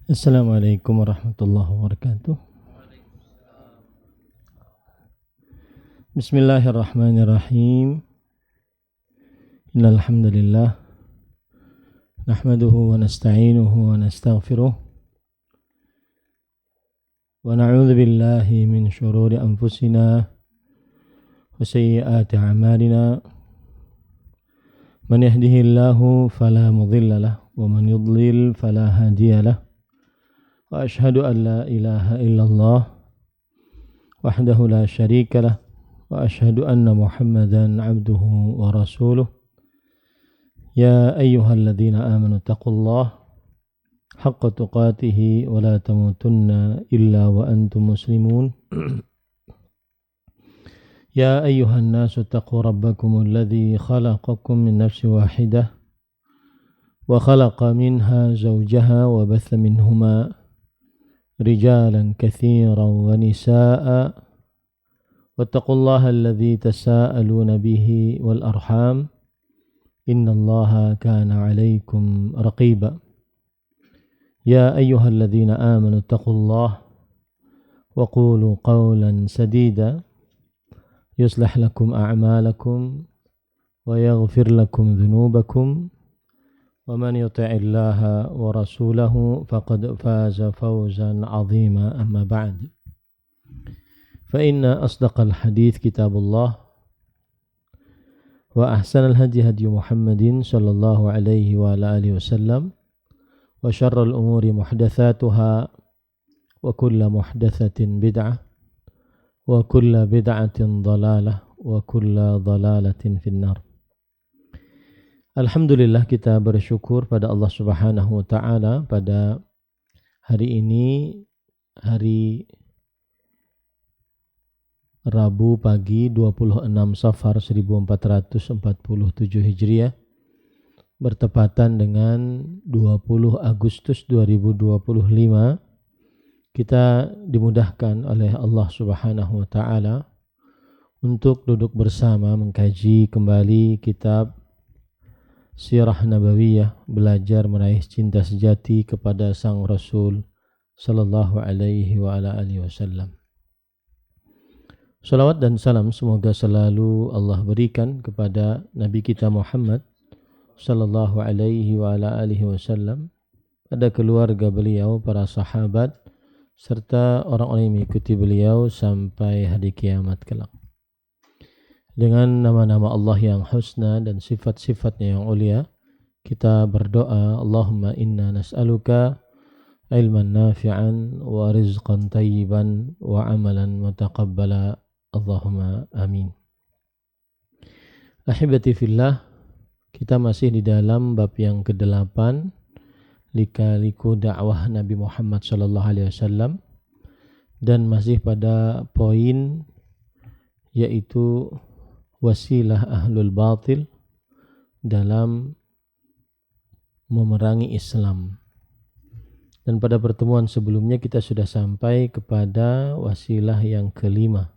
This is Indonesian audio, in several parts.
Assalamualaikum warahmatullahi wabarakatuh. Bismillahirrahmanirrahim. Innal hamdalillah nahmaduhu wa nasta'inuhu wa nastaghfiruh wa na'udzu billahi min shururi anfusina wa sayyiati a'malina. Man yahdihillahu fala mudilla lahu wa man yudlil fala hadiya lahu. Wa ashhadu an la ilaha illallah wahdahu la syarika lahu wa ashhadu anna Muhammadan 'abduhu wa rasuluh. Ya ayyuhalladzina amanu taqullaha haqqa tuqatih wa la tamutunna illa wa antum muslimun. Ya ayyuhan nasu taqu rabbakumul ladzi khalaqakum min nafsin wahidah wa khalaqa minha zawjaha wa batha minhuma rijalan katsiran wa nisaa'a wattaqullaha alladzi tasaaluna bihi wal arham innallaha kana 'alaikum raqiba. Ya ayyuhalladzina amanu taqullaha wa qulu qawlan sadida yuslih lakum a'malakum wa yaghfir lakum dhunubakum wa man yuti'illaha wa rasulahu faqad faza fawzan 'azima. Amma ba'd. Fa inna asdaqal hadits kitabullah wa ahsanal hadi hadi Muhammadin sallallahu alaihi wa ala alihi wasallam wa syarrul umuri muhdatsatuha wa kullu muhdatsatin bid'ah wa kullu bid'atin dhalalah wa kullu dhalalatin finnar. Alhamdulillah, kita bersyukur pada Allah Subhanahu wa taala pada hari ini, hari Rabu pagi 26 Safar 1447 Hijriah, bertepatan dengan 20 Agustus 2025, kita dimudahkan oleh Allah Subhanahu wa taala untuk duduk bersama mengkaji kembali kitab Sirah Nabawiyah, belajar meraih cinta sejati kepada Sang Rasul sallallahu alaihi wa ala alihi wasallam. Salawat dan salam semoga selalu Allah berikan kepada Nabi kita Muhammad sallallahu alaihi wa ala alihi wasallam, pada keluarga beliau, para sahabat, serta orang-orang yang mengikuti beliau sampai hari kiamat kelak. Dengan nama-nama Allah yang husna dan sifat-sifatnya yang ulia, kita berdoa, Allahumma inna nas'aluka ilman nafi'an wa rizqan tayyiban wa amalan mutaqabbala. Allahumma amin. Ahibati fillah, kita masih di dalam bab yang ke-8, lika-liku dakwah Nabi Muhammad sallallahu alaihi wasallam, dan masih pada poin yaitu wasilah ahlul batil dalam memerangi Islam. Dan pada pertemuan sebelumnya kita sudah sampai kepada wasilah yang kelima.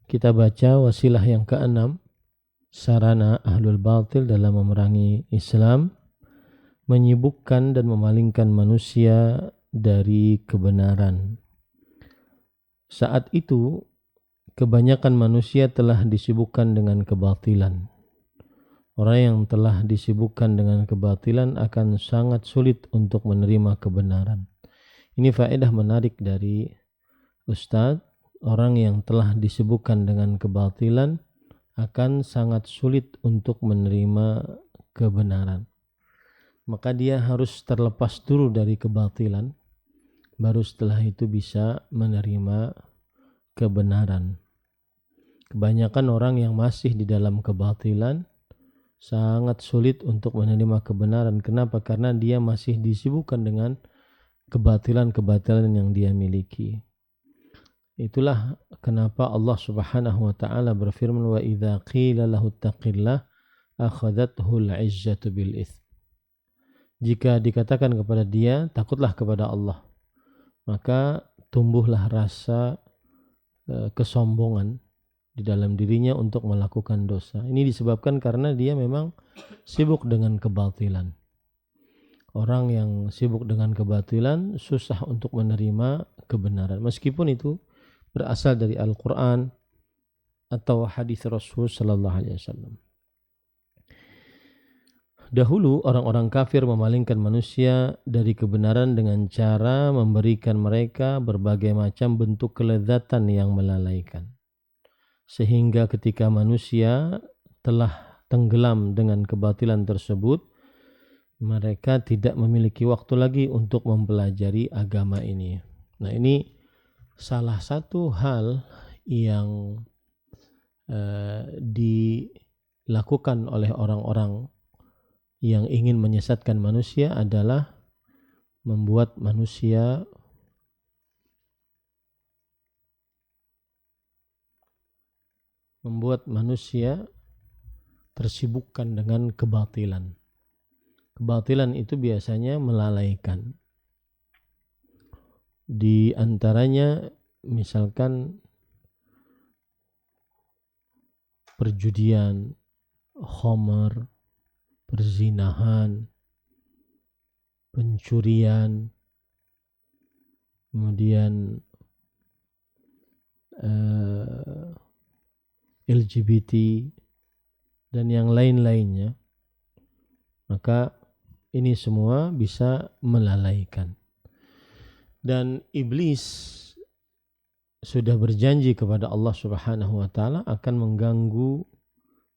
Kita baca wasilah yang keenam, sarana ahlul batil dalam memerangi Islam, menyibukkan dan memalingkan manusia dari kebenaran. Saat itu kebanyakan manusia telah disibukkan dengan kebatilan. Orang yang telah disibukkan dengan kebatilan akan sangat sulit untuk menerima kebenaran. Ini faedah menarik dari Ustadz. Orang yang telah disibukkan dengan kebatilan akan sangat sulit untuk menerima kebenaran. Maka dia harus terlepas dulu dari kebatilan, baru setelah itu bisa menerima kebenaran. Kebanyakan orang yang masih di dalam kebatilan sangat sulit untuk menerima kebenaran. Kenapa? Karena dia masih disibukkan dengan kebatilan-kebatilan yang dia miliki. Itulah kenapa Allah Subhanahu wa taala berfirman, wa idza qila lahu taqillah akhadathul 'izzatu bil its. Jika dikatakan kepada dia takutlah kepada Allah, maka tumbuhlah rasa kesombongan di dalam dirinya untuk melakukan dosa. Ini disebabkan karena dia memang sibuk dengan kebatilan. Orang yang sibuk dengan kebatilan susah untuk menerima kebenaran, meskipun itu berasal dari Al-Quran atau hadis Rasul Sallallahu Alaihi Wasallam. Dahulu orang-orang kafir memalingkan manusia dari kebenaran dengan cara memberikan mereka berbagai macam bentuk kelezatan yang melalaikan. Sehingga ketika manusia telah tenggelam dengan kebatilan tersebut, mereka tidak memiliki waktu lagi untuk mempelajari agama ini. Nah, ini salah satu hal yang dilakukan oleh orang-orang yang ingin menyesatkan manusia adalah membuat manusia tersibukkan dengan kebatilan. Kebatilan itu biasanya melalaikan. Di antaranya misalkan perjudian, khamar, perzinahan, pencurian, kemudian LGBT dan yang lain-lainnya. Maka ini semua bisa melalaikan. Dan iblis sudah berjanji kepada Allah Subhanahu wa taala akan mengganggu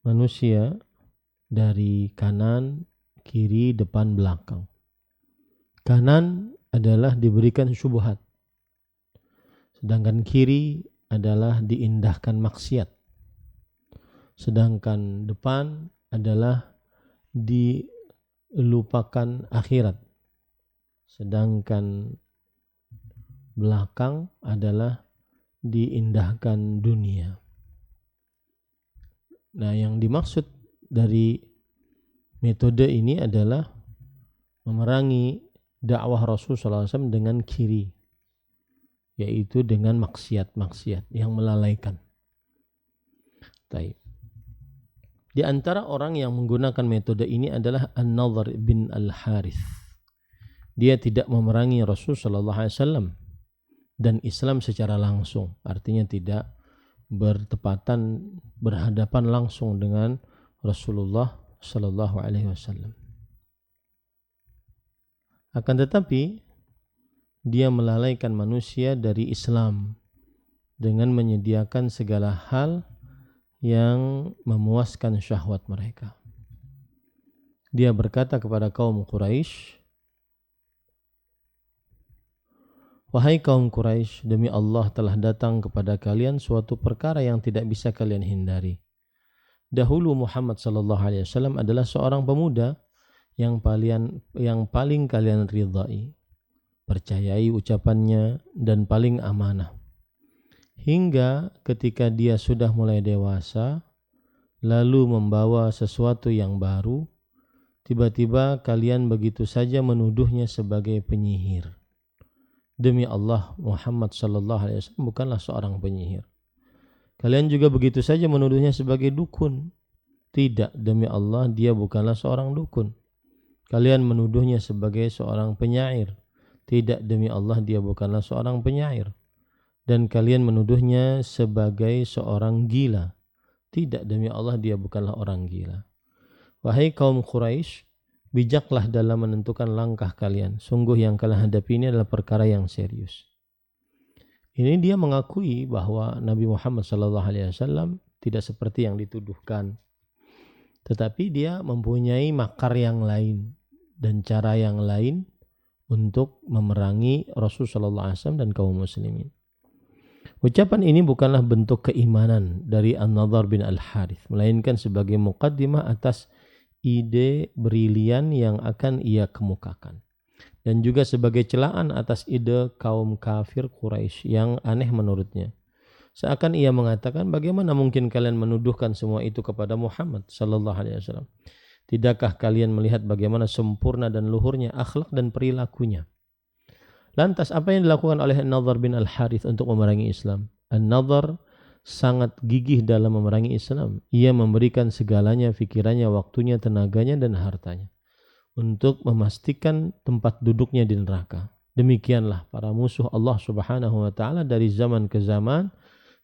manusia dari kanan, kiri, depan, belakang. Kanan adalah diberikan syubhat, sedangkan kiri adalah diindahkan maksiat, sedangkan depan adalah dilupakan akhirat, sedangkan belakang adalah diindahkan dunia. Nah, yang dimaksud dari metode ini adalah memerangi dakwah Rasulullah SAW dengan kiri, yaitu dengan maksiat-maksiat yang melalaikan. Baik. Di antara orang yang menggunakan metode ini adalah An-Nadhr bin Al-Harith. Dia tidak memerangi Rasulullah SAW dan Islam secara langsung, artinya tidak berhadapan langsung dengan Rasulullah Sallallahu Alaihi Wasallam. Akan tetapi dia melalaikan manusia dari Islam dengan menyediakan segala hal yang memuaskan syahwat mereka. Dia berkata kepada kaum Quraisy, "Wahai kaum Quraisy, demi Allah telah datang kepada kalian suatu perkara yang tidak bisa kalian hindari. Dahulu Muhammad sallallahu alaihi wasallam adalah seorang pemuda yang paling kalian ridhai, percayai ucapannya dan paling amanah. Hingga ketika dia sudah mulai dewasa, lalu membawa sesuatu yang baru, tiba-tiba kalian begitu saja menuduhnya sebagai penyihir. Demi Allah, Muhammad sallallahu alaihi wasallam bukanlah seorang penyihir. Kalian juga begitu saja menuduhnya sebagai dukun. Tidak, demi Allah, dia bukanlah seorang dukun. Kalian menuduhnya sebagai seorang penyair. Tidak, demi Allah, dia bukanlah seorang penyair. Dan kalian menuduhnya sebagai seorang gila. Tidak, demi Allah, dia bukanlah orang gila. Wahai kaum Quraisy, bijaklah dalam menentukan langkah kalian. Sungguh yang kalian hadapi ini adalah perkara yang serius." Ini dia mengakui bahwa Nabi Muhammad SAW tidak seperti yang dituduhkan. Tetapi dia mempunyai makar yang lain dan cara yang lain untuk memerangi Rasulullah SAW dan kaum muslimin. Ucapan ini bukanlah bentuk keimanan dari An-Nadhr bin Al-Harith, melainkan sebagai muqaddimah atas ide brilian yang akan ia kemukakan, dan juga sebagai celaan atas ide kaum kafir Quraisy yang aneh menurutnya. Seakan ia mengatakan, bagaimana mungkin kalian menuduhkan semua itu kepada Muhammad sallallahu alaihi wasallam? Tidakkah kalian melihat bagaimana sempurna dan luhurnya akhlak dan perilakunya? Lantas apa yang dilakukan oleh An-Nadhr bin Al-Harith untuk memerangi Islam? An-Nadhr sangat gigih dalam memerangi Islam. Ia memberikan segalanya, fikirannya, waktunya, tenaganya, dan hartanya untuk memastikan tempat duduknya di neraka. Demikianlah para musuh Allah Subhanahu wa taala dari zaman ke zaman,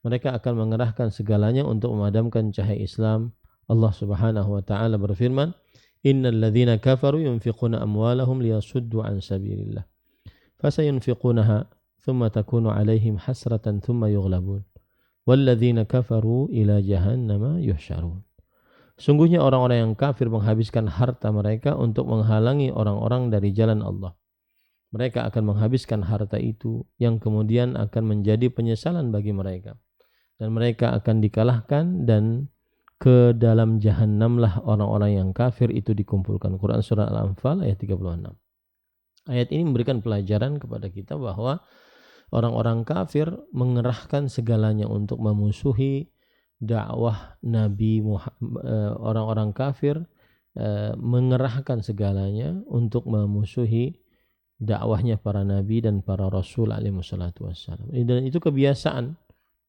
mereka akan mengerahkan segalanya untuk memadamkan cahaya Islam. Allah Subhanahu wa taala berfirman, "Innal ladzina kafaru yunfiquna amwalahum liyasuddu an sabilillah. Fasayunfiqunaha thumma takunu 'alaihim hasratan thumma yughlabun. Walladzina kafaru ila jahannama yuhsyarun." Sungguhnya orang-orang yang kafir menghabiskan harta mereka untuk menghalangi orang-orang dari jalan Allah. Mereka akan menghabiskan harta itu yang kemudian akan menjadi penyesalan bagi mereka. Dan mereka akan dikalahkan dan ke dalam jahannamlah orang-orang yang kafir itu dikumpulkan. Quran Surah Al-Anfal ayat 36. Ayat ini memberikan pelajaran kepada kita bahwa orang-orang kafir mengerahkan segalanya untuk memusuhi dakwah Nabi Muhammad. Orang-orang kafir mengerahkan segalanya untuk memusuhi dakwahnya para nabi dan para rasul alaihi wassalatu wassalam. Dan itu kebiasaan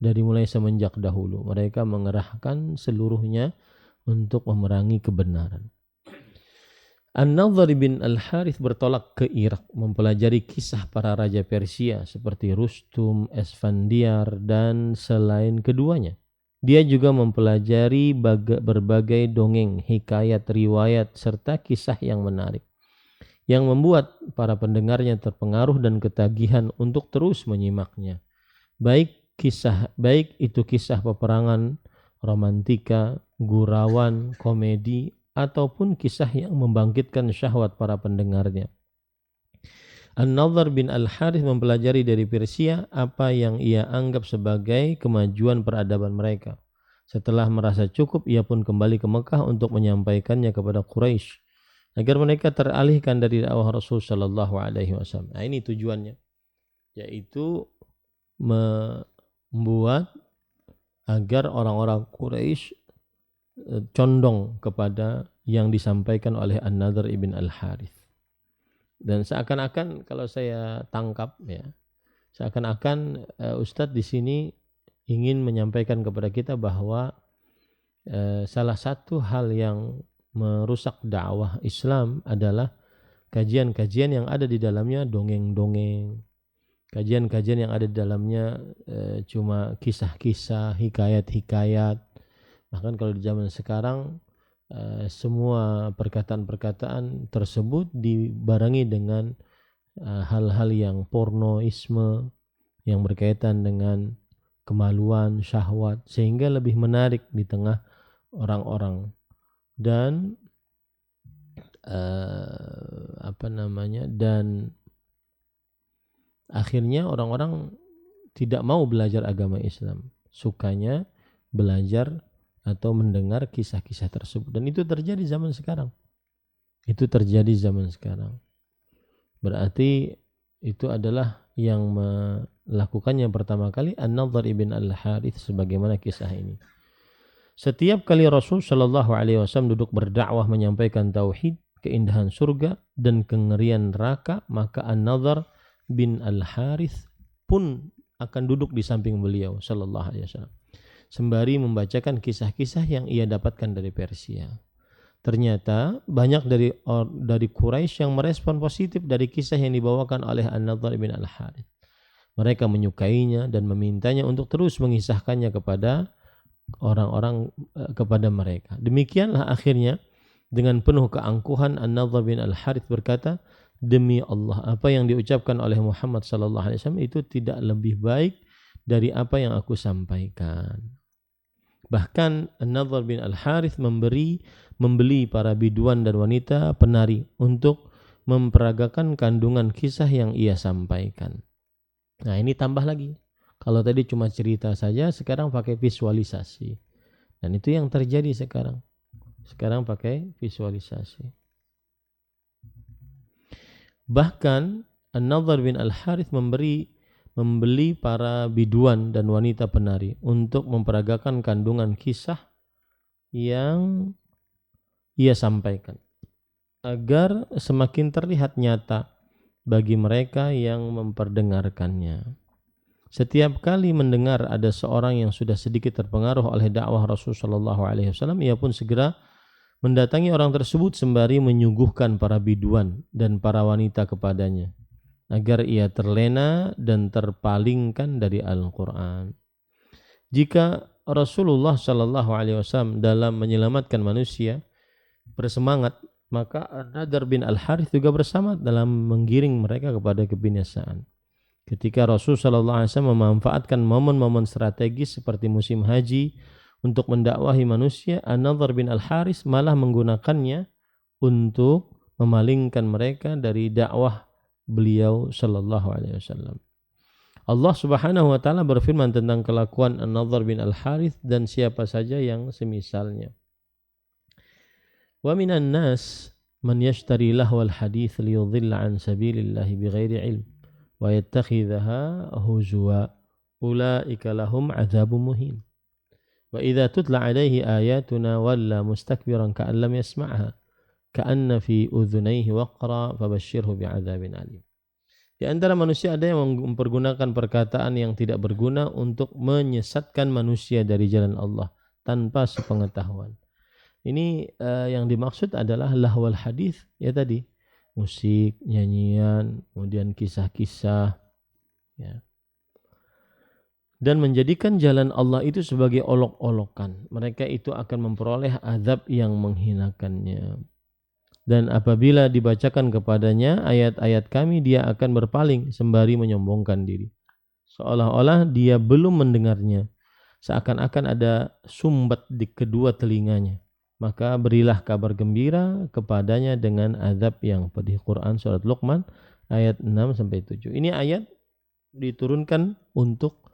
dari mulai semenjak dahulu. Mereka mengerahkan seluruhnya untuk memerangi kebenaran. An-Nadhr bin Al-Harith bertolak ke Irak mempelajari kisah para raja Persia seperti Rustum, Esfandiar, dan selain keduanya. Dia juga mempelajari berbagai dongeng, hikayat, riwayat, serta kisah yang menarik, yang membuat para pendengarnya terpengaruh dan ketagihan untuk terus menyimaknya. Baik itu kisah peperangan, romantika, gurauan, komedi, ataupun kisah yang membangkitkan syahwat para pendengarnya. An-Nadhr bin Al-Harith mempelajari dari Persia apa yang ia anggap sebagai kemajuan peradaban mereka. Setelah merasa cukup, ia pun kembali ke Mekah untuk menyampaikannya kepada Quraisy agar mereka teralihkan dari dakwah Rasul sallallahu alaihi wasallam. Nah, ini tujuannya, yaitu membuat agar orang-orang Quraisy condong kepada yang disampaikan oleh An-Nadhr ibn Al-Harith. Dan seakan-akan kalau saya tangkap ya, seakan-akan Ustadz di sini ingin menyampaikan kepada kita bahwa salah satu hal yang merusak dakwah Islam adalah kajian-kajian yang ada di dalamnya dongeng-dongeng, kajian-kajian yang ada di dalamnya cuma kisah-kisah, hikayat-hikayat. Bahkan kalau di zaman sekarang semua perkataan-perkataan tersebut dibarengi dengan hal-hal yang pornoisme yang berkaitan dengan kemaluan, syahwat, sehingga lebih menarik di tengah orang-orang. Dan dan akhirnya orang-orang tidak mau belajar agama Islam, sukanya belajar atau mendengar kisah-kisah tersebut. Dan itu terjadi zaman sekarang. Berarti itu adalah yang melakukannya pertama kali An-Nadhr ibn Al-Harith sebagaimana kisah ini. Setiap kali Rasul sallallahu alaihi wasallam duduk berdakwah menyampaikan tauhid, keindahan surga dan kengerian neraka, maka An-Nadhr bin Al-Harith pun akan duduk di samping beliau sallallahu alaihi wasallam sembari membacakan kisah-kisah yang ia dapatkan dari Persia. Ternyata banyak dari Quraisy yang merespon positif dari kisah yang dibawakan oleh An-Nadhr bin Al-Harith. Mereka menyukainya dan memintanya untuk terus mengisahkannya kepada orang-orang, kepada mereka. Demikianlah akhirnya dengan penuh keangkuhan An-Nadhr bin Al-Harith berkata, "Demi Allah, apa yang diucapkan oleh Muhammad sallallahu alaihi wasallam itu tidak lebih baik dari apa yang aku sampaikan." Bahkan An-Nadhr bin Al-Harith membeli para biduan dan wanita penari untuk memperagakan kandungan kisah yang ia sampaikan. Nah, ini tambah lagi. Kalau tadi cuma cerita saja, sekarang pakai visualisasi. Dan itu yang terjadi sekarang. Sekarang pakai visualisasi. Bahkan An-Nadhr bin Al-Harith membeli para biduan dan wanita penari untuk memperagakan kandungan kisah yang ia sampaikan agar semakin terlihat nyata bagi mereka yang memperdengarkannya. Setiap kali mendengar ada seorang yang sudah sedikit terpengaruh oleh dakwah Rasulullah SAW, ia pun segera mendatangi orang tersebut sembari menyuguhkan para biduan dan para wanita kepadanya agar ia terlena dan terpalingkan dari Al-Quran. Jika Rasulullah Shallallahu Alaihi Wasallam dalam menyelamatkan manusia bersemangat, maka An-Nadhr bin Al-Harith juga bersama dalam menggiring mereka kepada kebinasaan. Ketika Rasul Shallallahu Alaihi Wasallam memanfaatkan momen-momen strategis seperti musim haji untuk mendakwahi manusia, An-Nadhr bin Al-Harith malah menggunakannya untuk memalingkan mereka dari dakwah beliau Shallallahu Alaihi Wasallam. Allah Subhanahu wa taala berfirman tentang kelakuan An-Nadhr bin Al-Harith dan siapa saja yang semisalnya. Wa minan nas man yashtari lahwal hadits liyudhilla an sabilillahi bighairi ilm wa yattakhidhaha huzwa ulaika lahum adzabun muhin. Wa idza tutla alaihi ayatuna walla mustakbiran ka'an lam yasma'ha ka'anna fi udhunayhi waqra fabashshirhu bi'adzabin alim. Di antara manusia ada yang mempergunakan perkataan yang tidak berguna untuk menyesatkan manusia dari jalan Allah tanpa sepengetahuan. Ini yang dimaksud adalah lahwal hadis, ya tadi, musik, nyanyian, kemudian kisah-kisah, ya. Dan menjadikan jalan Allah itu sebagai olok-olokan. Mereka itu akan memperoleh azab yang menghinakannya. Dan apabila dibacakan kepadanya ayat-ayat kami, dia akan berpaling sembari menyombongkan diri, seolah-olah dia belum mendengarnya, seakan-akan ada sumbat di kedua telinganya. Maka berilah kabar gembira kepadanya dengan azab yang pedih. Quran surat Luqman ayat 6-7. Ini ayat diturunkan untuk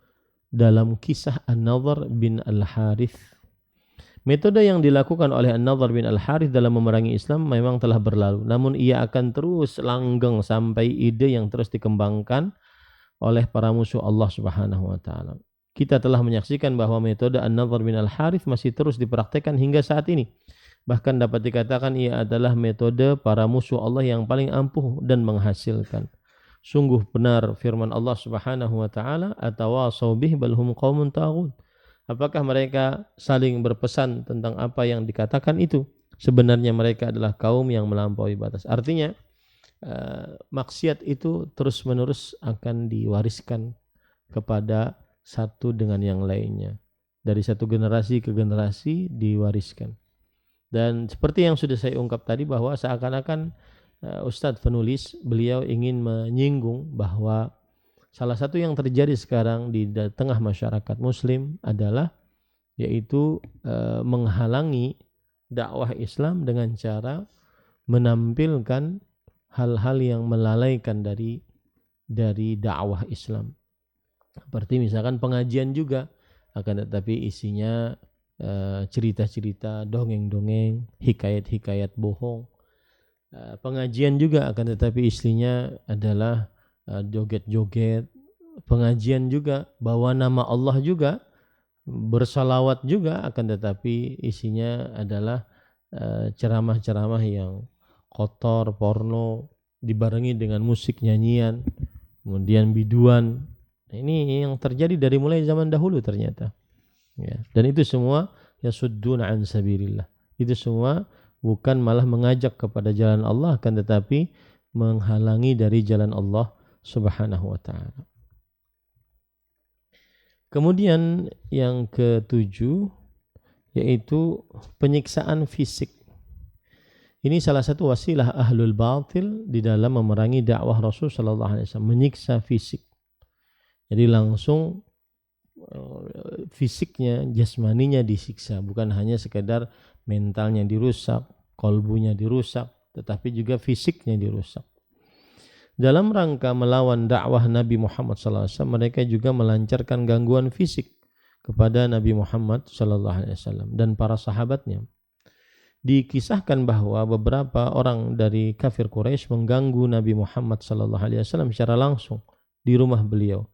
dalam kisah An-Nadhr bin Al-Harith. Metode yang dilakukan oleh An-Nadhr bin Al-Harith dalam memerangi Islam memang telah berlalu, namun ia akan terus langgeng sampai ide yang terus dikembangkan oleh para musuh Allah Subhanahu wa taala. Kita telah menyaksikan bahwa metode An-Nadhr bin Al-Harith masih terus dipraktikkan hingga saat ini. Bahkan dapat dikatakan ia adalah metode para musuh Allah yang paling ampuh dan menghasilkan. Sungguh benar firman Allah Subhanahu wa taala, atawasaw bih bal hum qaumun taghut. Apakah mereka saling berpesan tentang apa yang dikatakan itu? Sebenarnya mereka adalah kaum yang melampaui batas. Artinya maksiat itu terus-menerus akan diwariskan kepada satu dengan yang lainnya. Dari satu generasi ke generasi diwariskan. Dan seperti yang sudah saya ungkap tadi bahwa seakan-akan Ustadz penulis beliau ingin menyinggung bahwa salah satu yang terjadi sekarang di tengah masyarakat muslim adalah yaitu menghalangi dakwah Islam dengan cara menampilkan hal-hal yang melalaikan dari dakwah Islam. Seperti misalkan pengajian juga, akan tetapi isinya cerita-cerita, dongeng-dongeng, hikayat-hikayat bohong. Pengajian juga akan tetapi isinya adalah joget-joget. Pengajian juga bawa nama Allah juga, bersalawat juga, akan tetapi isinya adalah ceramah-ceramah yang kotor, porno, dibarengi dengan musik, nyanyian, kemudian biduan. Ini yang terjadi dari mulai zaman dahulu ternyata, ya. Dan itu semua yasudduna an sabilillah. Itu semua bukan malah mengajak kepada jalan Allah, akan tetapi menghalangi dari jalan Allah Subhanahu wa ta'ala. Kemudian yang ketujuh yaitu penyiksaan fisik. Ini salah satu wasilah ahlul batil di dalam memerangi dakwah Rasul sallallahu alaihi wasallam, menyiksa fisik. Jadi langsung fisiknya, jasmaninya disiksa, bukan hanya sekedar mentalnya dirusak, kolbunya dirusak, tetapi juga fisiknya dirusak. Dalam rangka melawan dakwah Nabi Muhammad SAW, mereka juga melancarkan gangguan fisik kepada Nabi Muhammad SAW dan para sahabatnya. Dikisahkan bahwa beberapa orang dari kafir Quraisy mengganggu Nabi Muhammad SAW secara langsung di rumah beliau.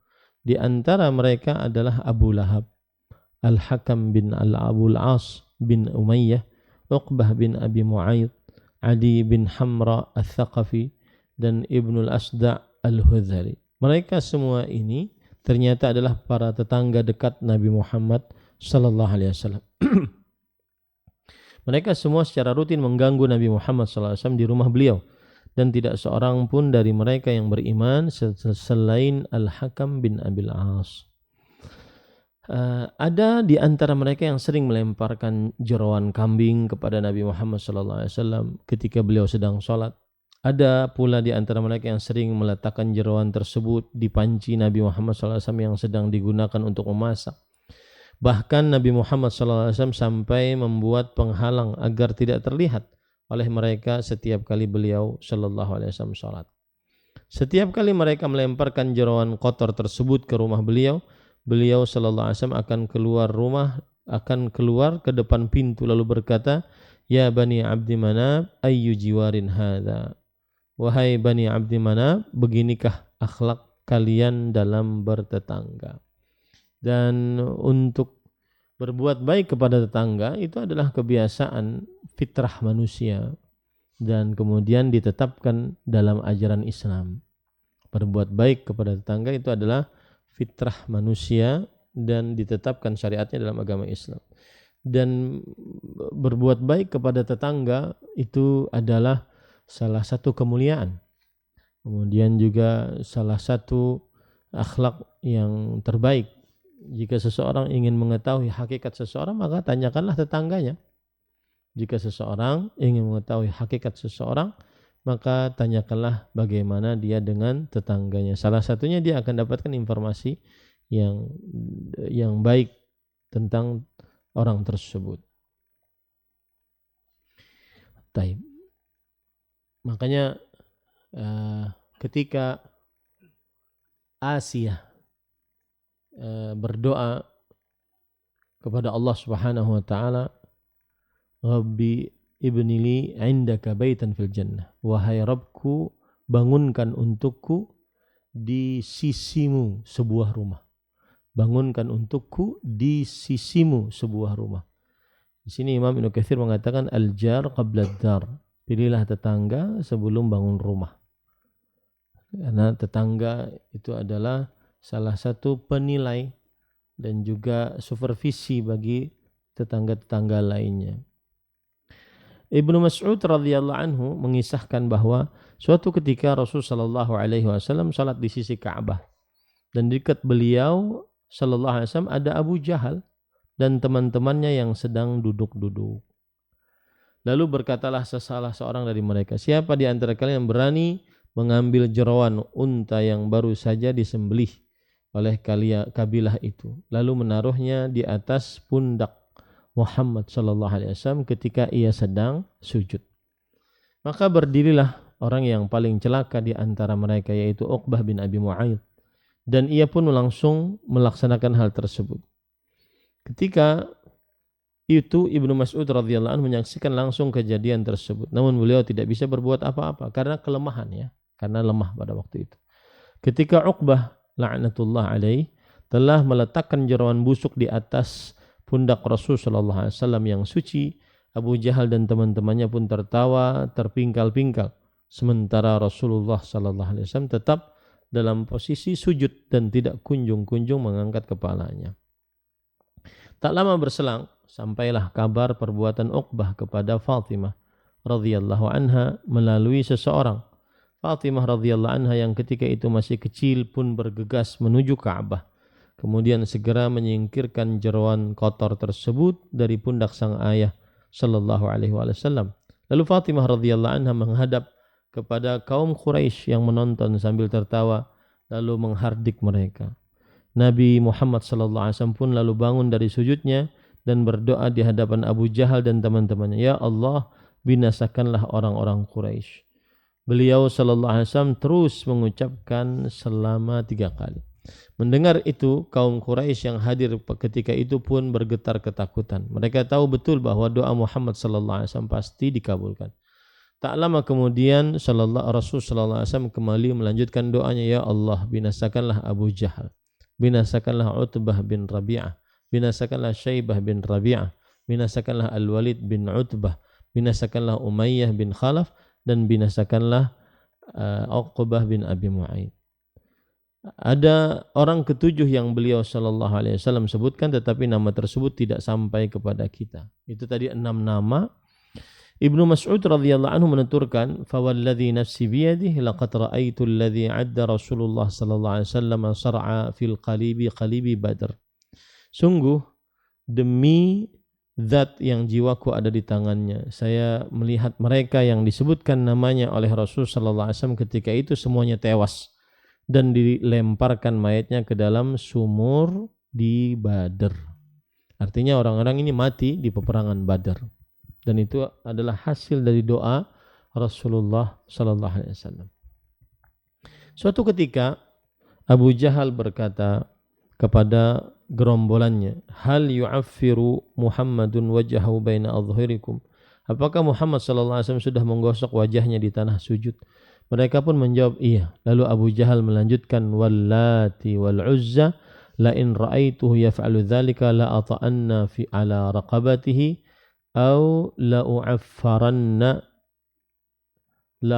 Di antara mereka adalah Abu Lahab, Al-Hakam bin Al-Abul As bin Umayyah, Uqbah bin Abi Mu'ayyid, Adi bin Hamra Al-Thaqafi, dan Ibnul Asda' Al-Hudhali. Mereka semua ini ternyata adalah para tetangga dekat Nabi Muhammad sallallahu alaihi wasallam. Mereka semua secara rutin mengganggu Nabi Muhammad SAW di rumah beliau, dan tidak seorang pun dari mereka yang beriman selain Al-Hakam bin Abil As. Ada di antara mereka yang sering melemparkan jeroan kambing kepada Nabi Muhammad SAW ketika beliau sedang sholat. Ada pula di antara mereka yang sering meletakkan jeroan tersebut di panci Nabi Muhammad SAW yang sedang digunakan untuk memasak. Bahkan Nabi Muhammad SAW sampai membuat penghalang agar tidak terlihat oleh mereka setiap kali beliau SAW sholat. Setiap kali mereka melemparkan jeroan kotor tersebut ke rumah beliau SAW akan keluar ke depan pintu lalu berkata, "Ya Bani Abdi Manab, ayyu jiwarin hadza?" Wahai Bani Abdi Manab, beginikah akhlak kalian dalam bertetangga? Dan untuk berbuat baik kepada tetangga itu adalah kebiasaan fitrah manusia dan kemudian ditetapkan dalam ajaran Islam. Berbuat baik kepada tetangga itu adalah fitrah manusia dan ditetapkan syariatnya dalam agama Islam. Dan berbuat baik kepada tetangga itu adalah salah satu kemuliaan. Kemudian juga salah satu akhlak yang terbaik. Jika seseorang ingin mengetahui hakikat seseorang, maka tanyakanlah tetangganya. Jika seseorang ingin mengetahui hakikat seseorang, maka tanyakanlah bagaimana dia dengan tetangganya. Salah satunya dia akan dapatkan informasi yang baik tentang orang tersebut. Taib. Makanya ketika Asiyah berdoa kepada Allah Subhanahu wa taala, Rabbi ibnili indaka baitan fil jannah. Wahai Rabbku, bangunkan untukku di sisimu sebuah rumah. Bangunkan untukku di sisimu sebuah rumah. Di sini Imam Ibnu Katsir mengatakan al-jar qabla ad-dar. Pilihlah tetangga sebelum bangun rumah. Karena tetangga itu adalah salah satu penilai dan juga supervisi bagi tetangga-tetangga lainnya. Ibnu Mas'ud radhiyallahu anhu mengisahkan bahwa suatu ketika Rasul sallallahu alaihi wasallam salat di sisi Ka'bah dan di dekat beliau sallallahu alaihi wasallam ada Abu Jahal dan teman-temannya yang sedang duduk-duduk. Lalu berkatalah salah seorang dari mereka, "Siapa di antara kalian yang berani mengambil jeroan unta yang baru saja disembelih oleh kabilah itu, lalu menaruhnya di atas pundak Muhammad sallallahu alaihi wasallam ketika ia sedang sujud?" Maka berdirilah orang yang paling celaka di antara mereka, yaitu Uqbah bin Abi Mu'ayyid, dan ia pun langsung melaksanakan hal tersebut. Ketika itu Ibnu Mas'ud radhiyallahu anhu menyaksikan langsung kejadian tersebut, namun beliau tidak bisa berbuat apa-apa karena kelemahan, karena lemah pada waktu itu. Ketika Uqbah la'natullah alaih telah meletakkan jeroan busuk di atas pundak Rasul sallallahu alaihi wasallam yang suci, Abu Jahal dan teman-temannya pun tertawa terpingkal-pingkal, sementara Rasulullah sallallahu alaihi wasallam tetap dalam posisi sujud dan tidak kunjung-kunjung mengangkat kepalanya. Tak lama berselang, sampailah kabar perbuatan Uqbah kepada Fatimah radhiyallahu anha melalui seseorang. Fatimah radhiyallahu anha yang ketika itu masih kecil pun bergegas menuju Ka'bah. Kemudian segera menyingkirkan jeroan kotor tersebut dari pundak sang ayah sallallahu alaihi wasallam. Lalu Fatimah radhiyallahu anha menghadap kepada kaum Quraisy yang menonton sambil tertawa lalu menghardik mereka. Nabi Muhammad sallallahu alaihi wasallam pun lalu bangun dari sujudnya dan berdoa di hadapan Abu Jahal dan teman-temannya, "Ya Allah, binasakanlah orang-orang Quraisy." Beliau sallallahu alaihi wasallam terus mengucapkan selama 3 kali. Mendengar itu, kaum Quraisy yang hadir ketika itu pun bergetar ketakutan. Mereka tahu betul bahwa doa Muhammad sallallahu alaihi wasallam pasti dikabulkan. Tak lama kemudian Rasul sallallahu alaihi wasallam kembali melanjutkan doanya, "Ya Allah, binasakanlah Abu Jahal, binasakanlah Utbah bin Rabi'ah, binasakanlah Syaibah bin Rabi'ah, binasakanlah Al-Walid bin Utbah, binasakanlah Umayyah bin Khalaf, dan binasakanlah Uqbah bin Abi Mu'ayyid." Ada orang ketujuh yang beliau sallallahu alaihi wasallam sebutkan, tetapi nama tersebut tidak sampai kepada kita. Itu tadi 6 nama. Ibnu Mas'ud radhiyallahu anhu menuturkan, "Fawalladzi nafsi biyadihi laqad ra'aitu alladzi 'adda Rasulullah sallallahu alaihi wasallam sar'a fil qalibi Badr." Sungguh demi zat yang jiwaku ada di tangannya, saya melihat mereka yang disebutkan namanya oleh Rasul sallallahu alaihi wasallam ketika itu semuanya tewas dan dilemparkan mayatnya ke dalam sumur di Badr. Artinya orang-orang ini mati di peperangan Badr. Dan itu adalah hasil dari doa Rasulullah sallallahu alaihi wasallam. Suatu ketika Abu Jahal berkata kepada gerombolannya, "Hal yu'affiru Muhammadun wajhahu baina adhhurikum?" Apakah Muhammad sallallahu alaihi wasallam sudah menggosok wajahnya di tanah sujud? Mereka pun menjawab iya. Lalu Abu Jahal melanjutkan, "Wallati wal Uzza la in ra'aituhu yaf'alu dzalika la ata'anna fi ala raqabatihi aw la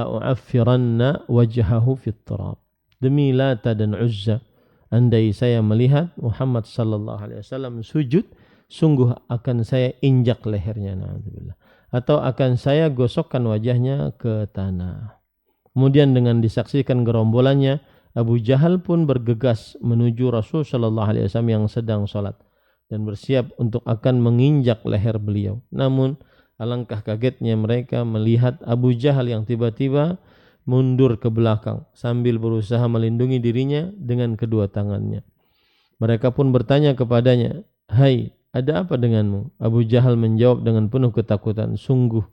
u'affiranna wajhahu fit turab." Demi Lata dan Uzza, andai saya melihat Muhammad sallallahu alaihi wasallam sujud, sungguh akan saya injak lehernya, na'udzubillah, atau akan saya gosokkan wajahnya ke tanah. Kemudian dengan disaksikan gerombolannya, Abu Jahal pun bergegas menuju Rasul sallallahu alaihi wasallam yang sedang salat dan bersiap untuk akan menginjak leher beliau. Namun alangkah kagetnya mereka melihat Abu Jahal yang tiba-tiba mundur ke belakang sambil berusaha melindungi dirinya dengan kedua tangannya. Mereka pun bertanya kepadanya, "Hai, ada apa denganmu?" Abu Jahal menjawab dengan penuh ketakutan, "Sungguh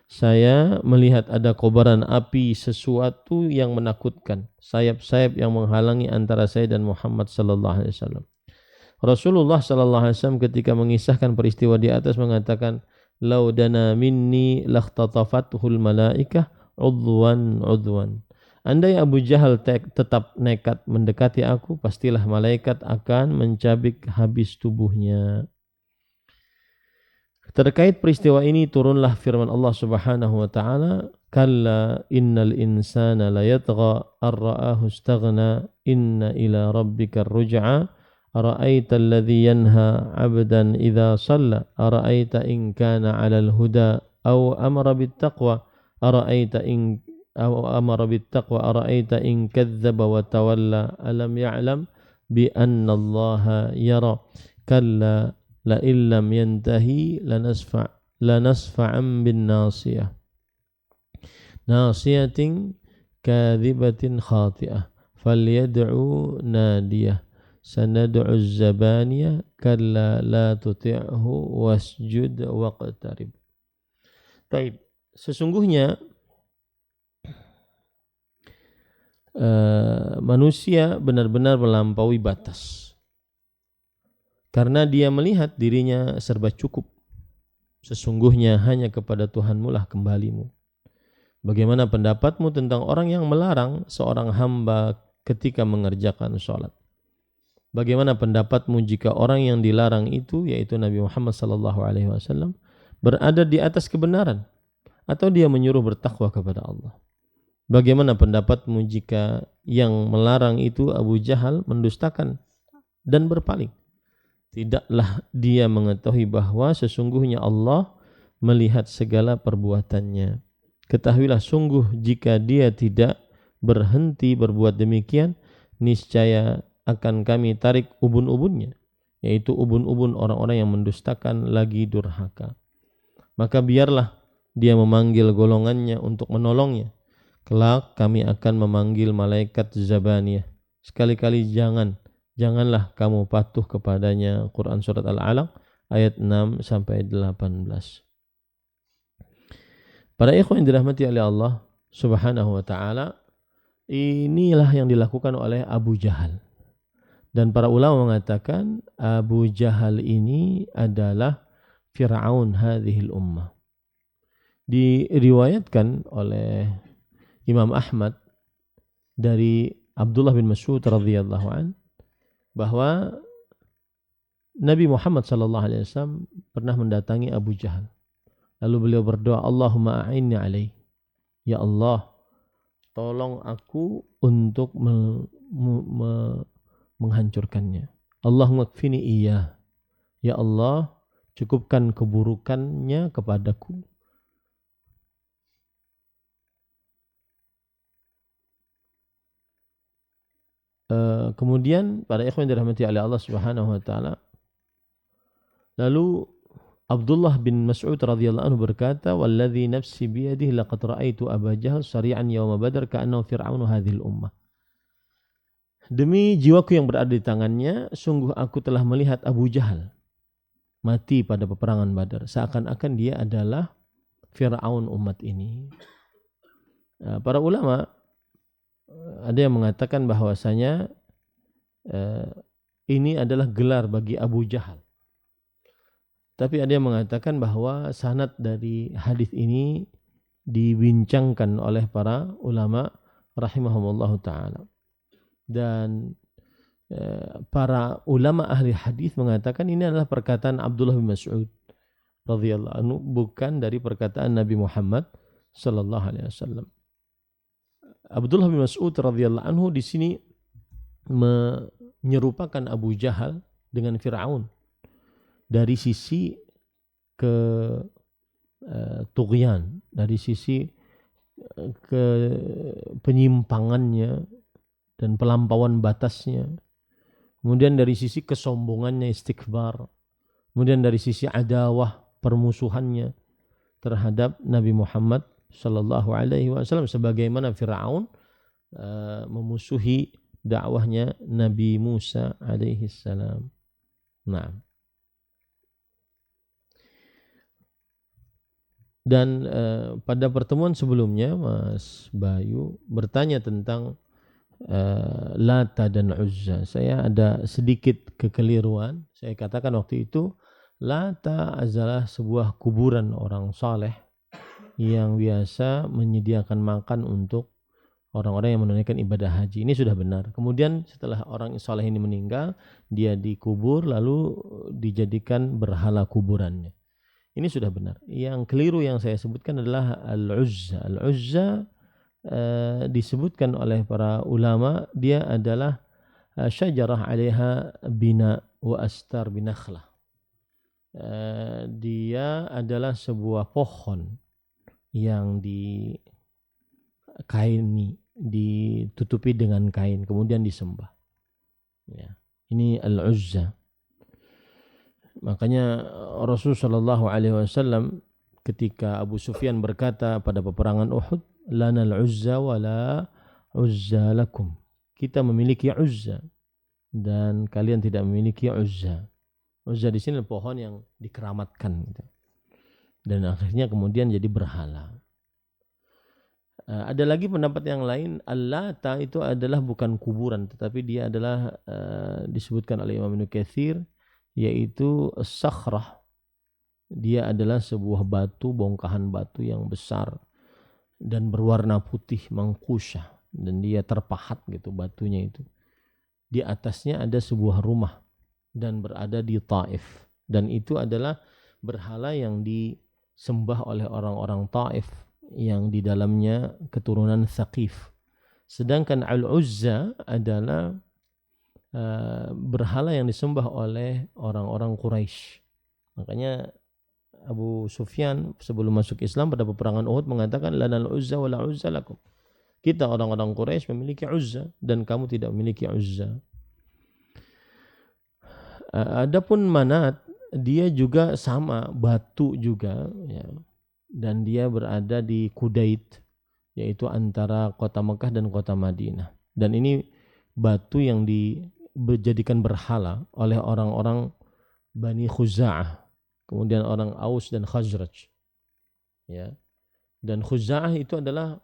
saya melihat ada kobaran api, sesuatu yang menakutkan, sayap-sayap yang menghalangi antara saya dan Muhammad sallallahu alaihi wasallam." Rasulullah sallallahu alaihi wasallam ketika mengisahkan peristiwa di atas mengatakan, "Laudana minni lakhtatafathul malaikah udwan." Andai Abu Jahal tetap nekat mendekati aku, pastilah malaikat akan mencabik habis tubuhnya. Terkait peristiwa ini turunlah firman Allah Subhanahu wa taala, "Kalla innal insana layatgha ar-ra'ahu istaghna inna ila rabbikar ruj'a ara'aita alladhi yanha 'abdan idza shalla ara'aita in kana 'alal huda aw amara bittaqwa ara'aita in ara'aita in kadzdzaba wa tawalla alam ya'lam bi anna Allaha yara kalla la illam yantahi lanasfa'an bin nasiyatin kadhibatin khati'ah falyad'u nadiyah sanad'u az-zabaniyah kalla la tuti'hu wasjud waqtarib." Baik, sesungguhnya manusia benar-benar melampaui batas karena dia melihat dirinya serba cukup. Sesungguhnya hanya kepada Tuhanmu lah kembalimu. Bagaimana pendapatmu tentang orang yang melarang seorang hamba ketika mengerjakan sholat? Bagaimana pendapatmu jika orang yang dilarang itu, yaitu Nabi Muhammad SAW, berada di atas kebenaran atau dia menyuruh bertakwa kepada Allah? Bagaimana pendapatmu jika yang melarang itu Abu Jahal mendustakan dan berpaling? Tidaklah dia mengetahui bahwa sesungguhnya Allah melihat segala perbuatannya. Ketahuilah sungguh jika dia tidak berhenti berbuat demikian, niscaya akan kami tarik ubun-ubunnya, yaitu ubun-ubun orang-orang yang mendustakan lagi durhaka. Maka biarlah dia memanggil golongannya untuk menolongnya. Kelak kami akan memanggil malaikat Zabaniyah. Sekali-kali janganlah kamu patuh kepadanya. Quran Surat Al-Alaq ayat 6-18. Para ikhwan yang dirahmati oleh Allah Subhanahu wa ta'ala, inilah yang dilakukan oleh Abu Jahal. Dan para ulama mengatakan Abu Jahal ini adalah Fir'aun hadhil ummah. Diriwayatkan oleh Imam Ahmad dari Abdullah bin Mas'ud radhiyallahu anhu bahwa Nabi Muhammad SAW pernah mendatangi Abu Jahal. Lalu beliau berdoa, "Allahumma a'inni alaih." Ya Allah, tolong aku untuk menghancurkannya. Allahumma kfini iya. Ya Allah, cukupkan keburukannya kepadaku. Kemudian para ikhwan dirahmati oleh Allah Subhanahu wa taala, lalu Abdullah bin Mas'ud radhiyallahu anhu berkata, "Walladzi nafsi biyadihi laqad ra'aitu Aba Jahal sari'an yauma Badr ka'annahu fir'aunu hadhil ummah." Demi jiwaku yang berada di tangannya, sungguh aku telah melihat Abu Jahal mati pada peperangan Badar, seakan-akan dia adalah Fir'aun umat ini. Para ulama ada yang mengatakan bahwasanya ini adalah gelar bagi Abu Jahal. Tapi ada yang mengatakan bahwa sanad dari hadis ini dibincangkan oleh para ulama rahimahumullah ta'ala. Dan para ulama ahli hadis mengatakan ini adalah perkataan Abdullah bin Mas'ud radhiyallahu anhu, bukan dari perkataan Nabi Muhammad sallallahu alaihi wasallam. Abdullah bin Mas'ud radhiyallahu anhu di sini menyerupakan Abu Jahal dengan Fir'aun dari sisi tughyan, dari sisi ke penyimpangannya dan pelampauan batasnya, kemudian dari sisi kesombongannya, istikbar, kemudian dari sisi adawah, permusuhannya terhadap Nabi Muhammad sallallahu alaihi wasallam, sebagaimana Fir'aun memusuhi dakwahnya Nabi Musa alaihi salam. Nah, dan pada pertemuan sebelumnya Mas Bayu bertanya tentang Lata dan Uzza. Saya ada sedikit kekeliruan. Saya katakan waktu itu Lata adalah sebuah kuburan orang saleh yang biasa menyediakan makan untuk orang-orang yang menunaikan ibadah haji. Ini sudah benar. Kemudian setelah orang saleh ini meninggal, dia dikubur lalu dijadikan berhala kuburannya. Ini sudah benar. Yang keliru yang saya sebutkan adalah Al-Uzza. Al-Uzza disebutkan oleh para ulama, dia adalah syajarah 'alaiha bina wa astar binakhlah. Dia adalah sebuah pohon yang dikaini, ditutupi dengan kain, kemudian disembah. Ya. Ini Al-Uzza. Makanya Rasulullah sallallahu alaihi wasallam ketika Abu Sufyan berkata pada peperangan Uhud, "Lanal Uzza wa la Uzza lakum." Kita memiliki Uzza dan kalian tidak memiliki Uzza. Uzza di sini pohon yang dikeramatkan gitu. Dan akhirnya kemudian jadi berhala. Ada lagi pendapat yang lain, Al-Lata itu adalah bukan kuburan, tetapi dia adalah disebutkan oleh Imam Ibnu Katsir, yaitu sakhrah. Dia adalah sebuah batu, bongkahan batu yang besar dan berwarna putih mangkusyah, dan dia terpahat gitu batunya itu. Di atasnya ada sebuah rumah dan berada di Taif, dan itu adalah berhala yang disembah oleh orang-orang Taif yang di dalamnya keturunan Thaqif. Sedangkan Al-Uzza adalah berhala yang disembah oleh orang-orang Quraisy. Makanya Abu Sufyan sebelum masuk Islam pada peperangan Uhud mengatakan, "Lanal Uzza wa la Uzza lakum." Kita orang-orang Quraisy memiliki Uzza dan kamu tidak memiliki Uzza. Adapun Manat, dia juga sama, batu juga ya. Dan dia berada di Qudait, yaitu antara kota Mekah dan kota Madinah. Dan ini batu yang dijadikan berhala oleh orang-orang Bani Khuza'ah, kemudian orang Aus dan Khazraj. Ya. Dan Khuza'ah itu adalah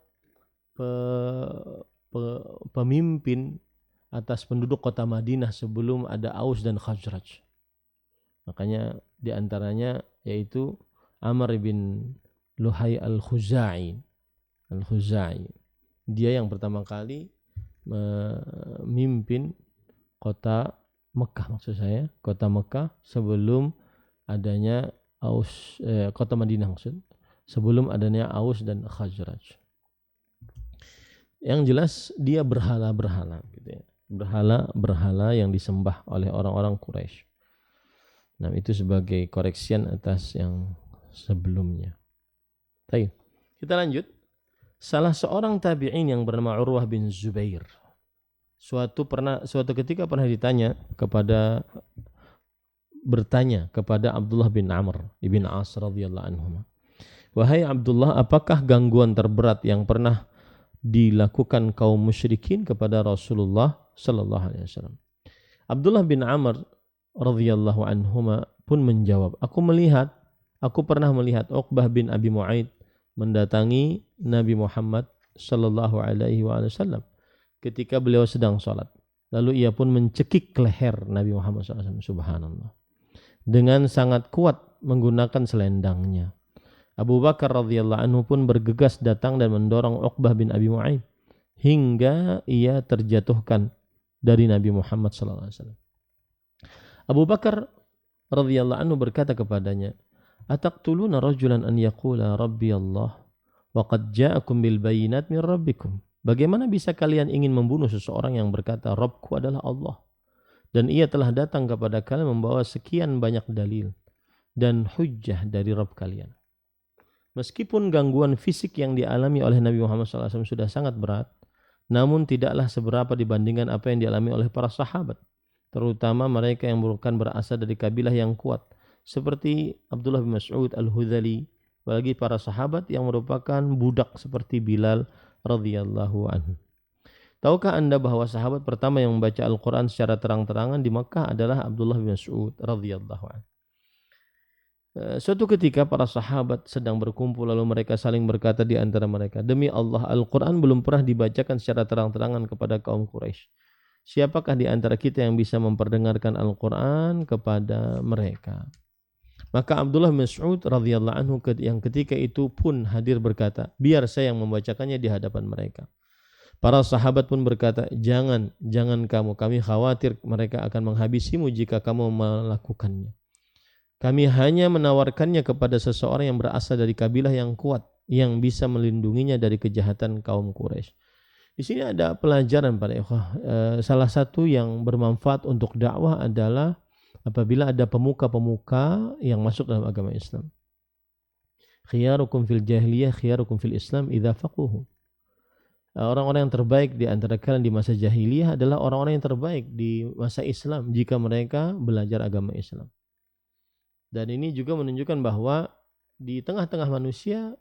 pemimpin atas penduduk kota Madinah sebelum ada Aus dan Khazraj. Makanya di antaranya yaitu Amr bin Luhai al-Khuza'i. Dia yang pertama kali memimpin kota Mekah, maksud saya, kota Mekah sebelum adanya kota Madinah maksud, sebelum adanya Aus dan Khazraj. Yang jelas dia berhala-berhala gitu ya. berhala yang disembah oleh orang-orang Quraisy. Nah, itu sebagai koreksian atas yang sebelumnya. Baik, kita lanjut. Salah seorang tabi'in yang bernama Urwah bin Zubair suatu ketika pernah bertanya kepada Abdullah bin Amr ibn As radhiyallahu anhu. Wahai Abdullah, apakah gangguan terberat yang pernah dilakukan kaum musyrikin kepada Rasulullah sallallahu alaihi wasallam? Abdullah bin Amr radhiyallahu anhuma pun menjawab, aku pernah melihat Uqbah bin Abi Mu'aid mendatangi Nabi Muhammad sallallahu alaihi wasallam ketika beliau sedang salat. Lalu ia pun mencekik leher Nabi Muhammad SAW, subhanallah, dengan sangat kuat menggunakan selendangnya. Abu Bakar radhiyallahu anhu pun bergegas datang dan mendorong Uqbah bin Abi Mu'aid hingga ia terjatuhkan dari Nabi Muhammad sallallahu alaihi wasallam. Abu Bakar radhiyallahu anhu berkata kepadanya, "Ataqtuluna rajulan an yaqula Rabbi Allah wa qad ja'akum bil bayinat min rabbikum?" Bagaimana bisa kalian ingin membunuh seseorang yang berkata Rabbku adalah Allah dan ia telah datang kepada kalian membawa sekian banyak dalil dan hujjah dari Rabb kalian. Meskipun gangguan fisik yang dialami oleh Nabi Muhammad SAW sudah sangat berat, namun tidaklah seberapa dibandingkan apa yang dialami oleh para sahabat, terutama mereka yang bukan berasal dari kabilah yang kuat, seperti Abdullah bin Mas'ud al-Hudhali, bagi para sahabat yang merupakan budak seperti Bilal radhiyallahu anhu. Tahukah Anda bahwa sahabat pertama yang membaca Al-Quran secara terang-terangan di Makkah adalah Abdullah bin Mas'ud radhiyallahu anhu. Suatu ketika para sahabat sedang berkumpul, lalu mereka saling berkata di antara mereka, "Demi Allah, Al-Quran belum pernah dibacakan secara terang-terangan kepada kaum Quraisy. Siapakah di antara kita yang bisa memperdengarkan Al-Quran kepada mereka?" Maka Abdullah bin Mas'ud radhiyallahu anhu yang ketika itu pun hadir berkata, "Biar saya yang membacakannya di hadapan mereka." Para sahabat pun berkata, jangan kamu, kami khawatir mereka akan menghabisimu jika kamu melakukannya. Kami hanya menawarkannya kepada seseorang yang berasal dari kabilah yang kuat, yang bisa melindunginya dari kejahatan kaum Quraisy. Di sini ada pelajaran para ikhwah. Salah satu yang bermanfaat untuk dakwah adalah apabila ada pemuka-pemuka yang masuk dalam agama Islam. Khiyarukum fil jahiliyah, khiyarukum fil Islam idza faquhu. Orang-orang yang terbaik di antara kalian di masa jahiliyah adalah orang-orang yang terbaik di masa Islam jika mereka belajar agama Islam. Dan ini juga menunjukkan bahwa di tengah-tengah manusia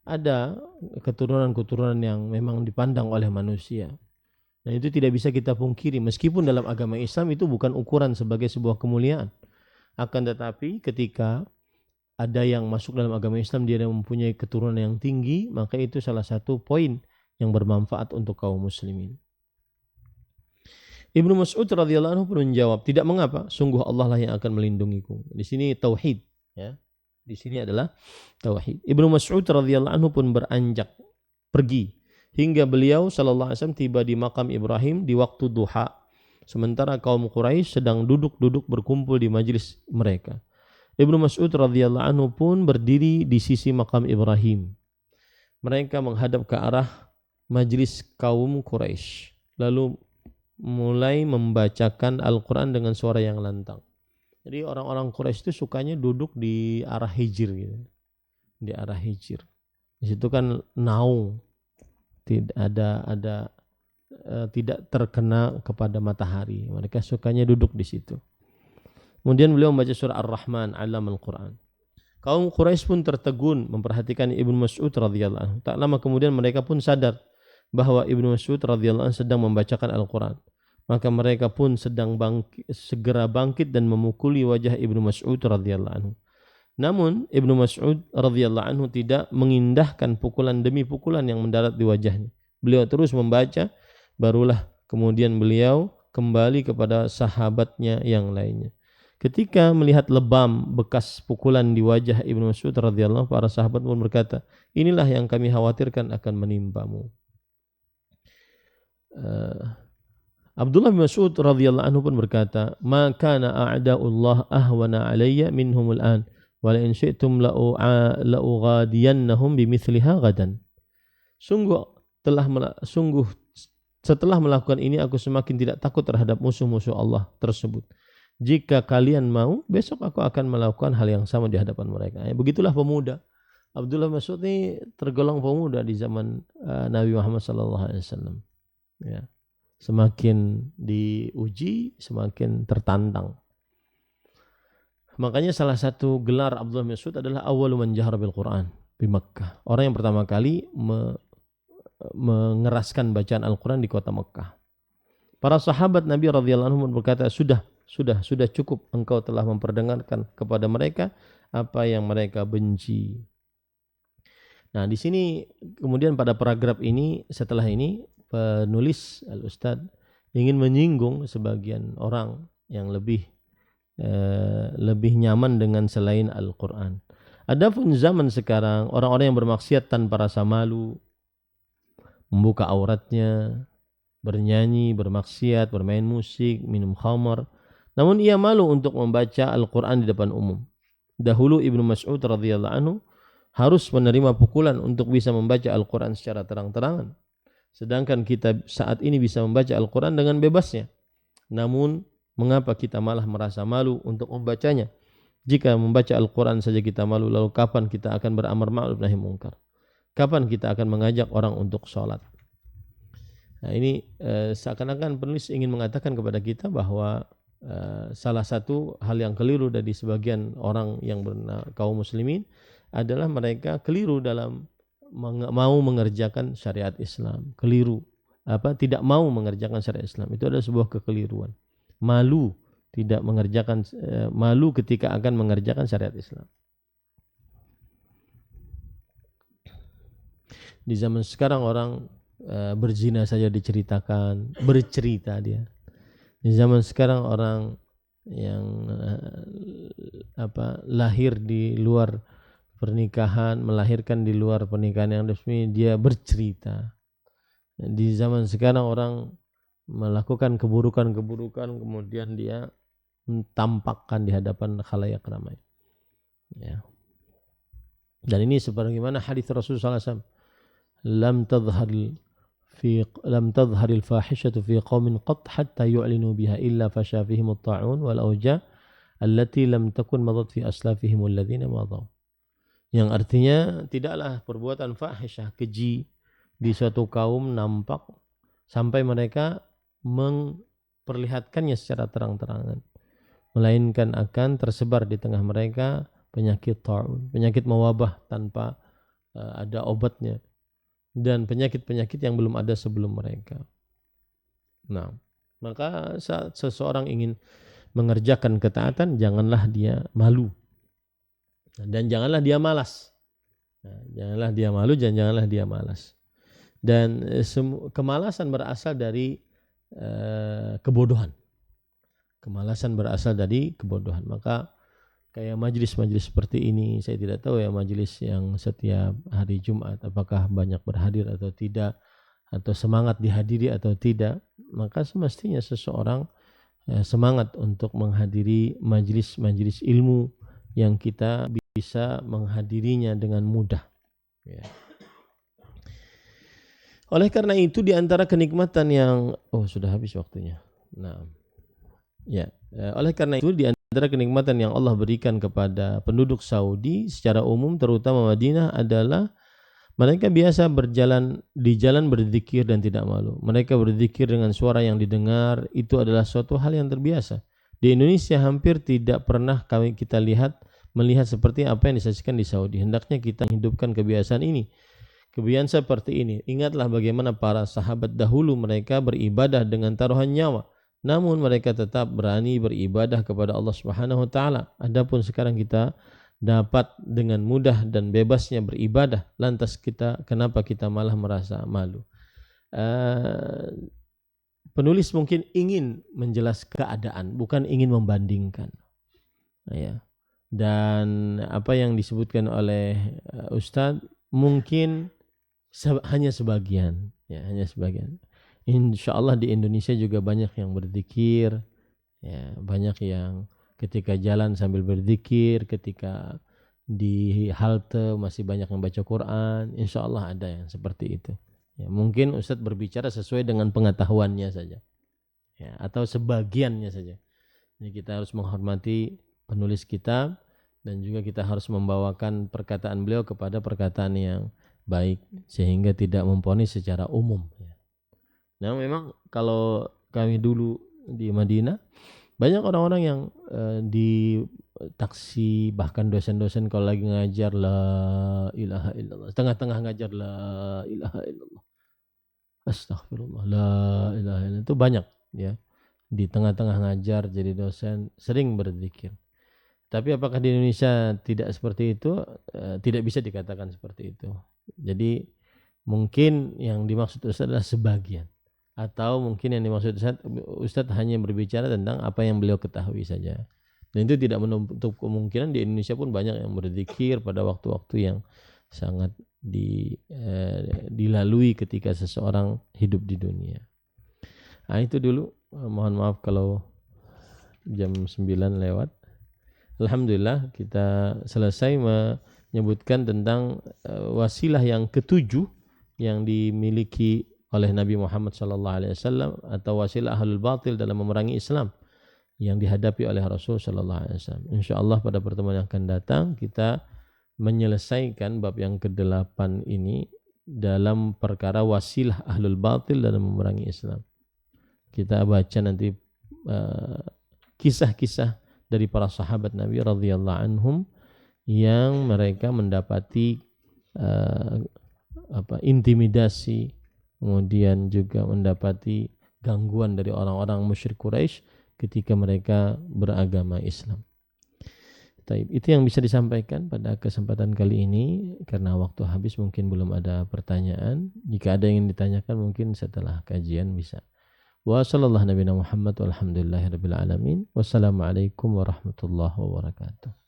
ada keturunan-keturunan yang memang dipandang oleh manusia. Dan itu tidak bisa kita pungkiri, meskipun dalam agama Islam itu bukan ukuran sebagai sebuah kemuliaan. Akan tetapi ketika ada yang masuk dalam agama Islam, dia mempunyai keturunan yang tinggi, maka itu salah satu poin yang bermanfaat untuk kaum muslimin. Ibnu Mas'ud radhiyallahu anhu pun menjawab, "Tidak mengapa, sungguh Allah lah yang akan melindungiku." Di sini tauhid, ya. Di sini adalah tauhid. Ibnu Mas'ud radhiyallahu anhu pun beranjak pergi hingga beliau sallallahu alaihi wasallam tiba di makam Ibrahim di waktu duha, sementara kaum Quraisy sedang duduk-duduk berkumpul di majlis mereka. Ibnu Mas'ud radhiyallahu anhu pun berdiri di sisi makam Ibrahim. Mereka menghadap ke arah majlis kaum Quraisy, lalu mulai membacakan Al-Quran dengan suara yang lantang. Jadi orang-orang Quraisy itu sukanya duduk di arah hijir gitu. Di arah hijir. Di situ kan naung, tidak terkena kepada matahari. Mereka sukanya duduk di situ. Kemudian beliau membaca surah Ar-Rahman, Allamal Quran. Kaum Quraisy pun tertegun memperhatikan Ibnu Mas'ud radhiyallahu anhu. Tak lama kemudian mereka pun sadar bahwa Ibnu Mas'ud radhiyallahu anhu sedang membacakan Al-Quran. Maka mereka pun segera bangkit dan memukuli wajah Ibnu Mas'ud radhiyallahu anhu. Namun Ibnu Mas'ud radhiyallahu anhu tidak mengindahkan pukulan demi pukulan yang mendarat di wajahnya. Beliau terus membaca, barulah kemudian beliau kembali kepada sahabatnya yang lainnya. Ketika melihat lebam bekas pukulan di wajah Ibnu Mas'ud radhiyallahu anhu, para sahabat pun berkata, "Inilah yang kami khawatirkan akan menimpamu." Abdullah bin Mas'ud radhiyallahu anhu pun berkata, "Ma kana a'da'ullah ahwana 'alayya minhumul an, wa la in syi'tum la'ughadiyannahum bimithliha ghadan." Sungguh Setelah melakukan ini aku semakin tidak takut terhadap musuh-musuh Allah tersebut. Jika kalian mau, besok aku akan melakukan hal yang sama di hadapan mereka. Begitulah pemuda. Abdullah Mas'ud ini tergolong pemuda di zaman Nabi Muhammad SAW. Ya. Semakin diuji, semakin tertantang. Makanya salah satu gelar Abdullah Mas'ud adalah awwalu man jahara bil Quran di Makkah. Orang yang pertama kali mengeraskan bacaan Al-Quran di kota Makkah. Para sahabat Nabi radhiyallahu anhum berkata, sudah cukup engkau telah memperdengarkan kepada mereka apa yang mereka benci. Nah, di sini kemudian pada paragraf ini, setelah ini penulis Al-Ustadz ingin menyinggung sebagian orang yang lebih nyaman dengan selain Al-Quran. Adapun zaman sekarang, orang-orang yang bermaksiat tanpa rasa malu, membuka auratnya, bernyanyi, bermaksiat, bermain musik, minum khamar, namun ia malu untuk membaca Al-Quran di depan umum. Dahulu Ibnu Mas'ud radhiyallahu anhu harus menerima pukulan untuk bisa membaca Al-Quran secara terang-terangan. Sedangkan kita saat ini bisa membaca Al-Quran dengan bebasnya. Namun mengapa kita malah merasa malu untuk membacanya? Jika membaca Al-Quran saja kita malu, lalu kapan kita akan beramar ma'ruf nahi munkar? Kapan kita akan mengajak orang untuk sholat? Nah, ini seakan-akan penulis ingin mengatakan kepada kita bahwa salah satu hal yang keliru dari sebagian orang yang kaum muslimin adalah mereka keliru dalam mau mengerjakan syariat Islam. Keliru, tidak mau mengerjakan syariat Islam. Itu adalah sebuah kekeliruan. Malu tidak mengerjakan, malu ketika akan mengerjakan syariat Islam. Di zaman sekarang orang berzina saja diceritakan, bercerita dia. Di zaman sekarang orang yang lahir di luar pernikahan, melahirkan di luar pernikahan yang resmi, dia bercerita. Di zaman sekarang orang melakukan keburukan-keburukan, kemudian dia tampakkan di hadapan khalayak ramai. Ya. Dan ini sebagaimana hadis Rasulullah SAW, lam tadhhar al-fahishatu fi qaumin qat hatta yu'linu biha illa fasha fihim at-ta'un wal awja allati lam takun madat fi aslafihim alladhina madaw. Yang artinya tidaklah perbuatan fahisyah, keji di suatu kaum nampak sampai mereka memperlihatkannya secara terang-terangan, melainkan akan tersebar di tengah mereka penyakit ta'un, penyakit mewabah tanpa ada obatnya, dan penyakit-penyakit yang belum ada sebelum mereka. Nah, maka saat seseorang ingin mengerjakan ketaatan, janganlah dia malu. Dan janganlah dia malas. Janganlah dia malu dan janganlah dia malas. Dan kemalasan berasal dari kebodohan. Kemalasan berasal dari kebodohan. Maka kayak majelis-majelis seperti ini, saya tidak tahu ya majelis yang setiap hari Jumat apakah banyak berhadir atau tidak, atau semangat dihadiri atau tidak. Maka semestinya seseorang semangat untuk menghadiri majelis-majelis ilmu yang kita bisa menghadirinya dengan mudah. Ya. Oleh karena itu di antara kenikmatan yang sudah habis waktunya. Nah, ya. Oleh karena itu di antara kenikmatan yang Allah berikan kepada penduduk Saudi secara umum, terutama Madinah, adalah mereka biasa berjalan di jalan berzikir dan tidak malu. Mereka berzikir dengan suara yang didengar, itu adalah suatu hal yang terbiasa. Di Indonesia hampir tidak pernah kita melihat seperti apa yang disaksikan di Saudi. Hendaknya kita hidupkan kebiasaan ini. Kebiasaan seperti ini. Ingatlah bagaimana para sahabat dahulu mereka beribadah dengan taruhan nyawa. Namun mereka tetap berani beribadah kepada Allah Subhanahu wa taala. Adapun sekarang kita dapat dengan mudah dan bebasnya beribadah. Lantas kenapa kita malah merasa malu? Penulis mungkin ingin menjelaskan keadaan, bukan ingin membandingkan. Ya. Dan apa yang disebutkan oleh Ustadz mungkin hanya sebagian, ya, hanya sebagian. Insya Allah di Indonesia juga banyak yang berzikir, ya, banyak yang ketika jalan sambil berzikir, ketika di halte masih banyak yang baca Quran. Insya Allah ada yang seperti itu. Ya, mungkin Ustadz berbicara sesuai dengan pengetahuannya saja, ya, atau sebagiannya saja. Jadi kita harus menghormati penulis kitab dan juga kita harus membawakan perkataan beliau kepada perkataan yang baik sehingga tidak memponis secara umum. Nah memang kalau kami dulu di Madinah banyak orang-orang yang di taksi, bahkan dosen-dosen kalau lagi ngajar la ilaha illallah, tengah-tengah ngajar la ilaha illallah, astagfirullah, la ilaha illallah, itu banyak ya. Di tengah-tengah ngajar jadi dosen sering berzikir. Tapi apakah di Indonesia tidak seperti itu? Tidak bisa dikatakan seperti itu. Jadi mungkin yang dimaksud Ustaz adalah sebagian, atau mungkin yang dimaksud Ustaz hanya berbicara tentang apa yang beliau ketahui saja. Dan itu tidak menutup kemungkinan di Indonesia pun banyak yang berzikir pada waktu-waktu yang sangat dilalui ketika seseorang hidup di dunia. Nah itu dulu, mohon maaf kalau jam 9 lewat. Alhamdulillah kita selesai menyebutkan tentang wasilah yang ketujuh yang dimiliki oleh Nabi Muhammad SAW atau wasilah ahlul batil dalam memerangi Islam yang dihadapi oleh Rasul SAW. InsyaAllah pada pertemuan yang akan datang kita menyelesaikan bab yang ke-8 ini dalam perkara wasilah ahlul batil dalam memerangi Islam. Kita baca nanti kisah-kisah dari para sahabat Nabi radhiyallahu anhum yang mereka mendapati intimidasi, kemudian juga mendapati gangguan dari orang-orang musyrik Quraisy ketika mereka beragama Islam. Itu yang bisa disampaikan pada kesempatan kali ini, karena waktu habis mungkin belum ada pertanyaan. Jika ada yang ingin ditanyakan mungkin setelah kajian bisa. Wa sallallahu nabiyana Muhammad walhamdulillahirabbil alamin. Wassalamualaikum warahmatullahi wabarakatuh.